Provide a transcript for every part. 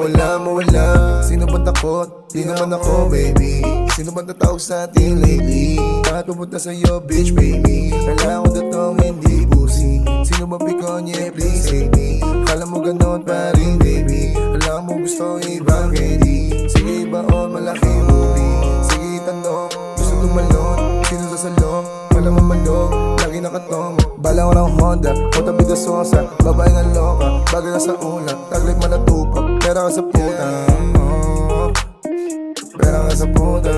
mawala. Sino bang takot? Di naman ako, baby. Sino bang tatawag sa atin lately? Bakit pupunta sa'yo, bitch, baby? Kailangan ko datong hindi busi. Sino bang pikonye, please hate me? Kala mo ganon pa rin, baby. Alam mo gusto ibang ready. Sige baon, malaking movie. Sige tanong, gusto tumalon. Sino sa salong? Wala mamalong, lagi nakatong. Bala ko ng Honda, Motabi da Sosa. Babae na loka, bagay na sa ulan. Taglit man na tupak, pera ka sa puta. Pera ka sa puta.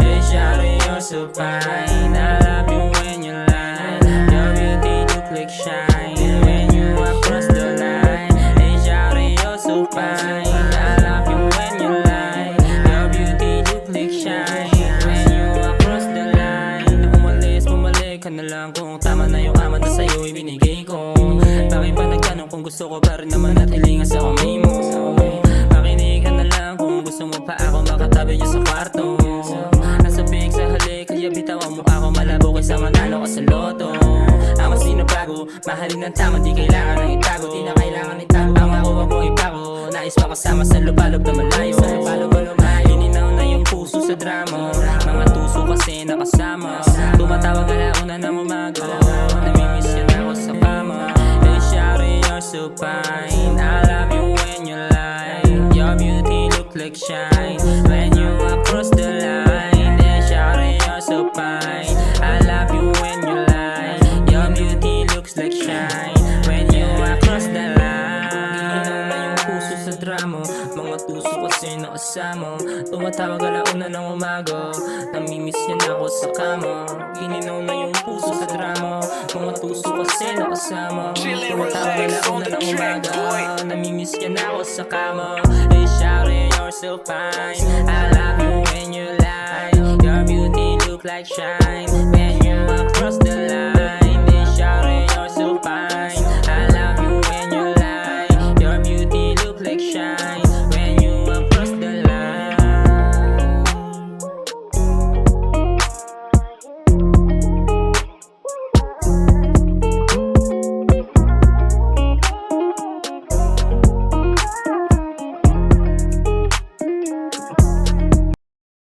Hey shawty, you're so fine. I love you when you lie. Your beauty look like shine when you walk across the line. Hey shawty, you're so fine. I love you when you lie. Your beauty look like shine when you walk across the line. Bumalik ka na lang kung tama na yung aman na sa'yo ibinigay ko. Bakit ba nagtanong kung gusto ko pa rin naman at hilingan sa kamay mo? Makinig ka na lang kung gusto mo pa ako makatabi niyo sa kwarto. Nasa big sa halik, kaya bitawan mo ako. Malabo kaysa manalo ka sa loto. Ang masino bago, mahalin ng tama, di kailangan ng itago. Di na kailangan itago, ang ako wag mo ipako. Nais pa kasama sa lupalop na malayo. Ininaw na yung puso sa drama. Mga tuso kasi nakasama. Tumatawag alauna ng umaga. Namimiss yan ako sa kama. Hey shawty, you're so fine. I love you when you lie. Your beauty look like shine when you walk across the line. Hey shawty, you're so fine. I love you when you lie. Your beauty looks like shine when you walk across the line. Ginaw na yung puso sa drama. Mga tuso kasi nakasama. Tumatawag alauna ng umaga. Namimiss yan ako sa kama. Gininaw na yung puso sa drama. Mga tuso kasi nakasama. Tumatawag alauna ng umaga. Namimiss yan ako sa kama. Hey shawty, you're so fine. I love you when you lie. Your beauty look like shine when you walk across the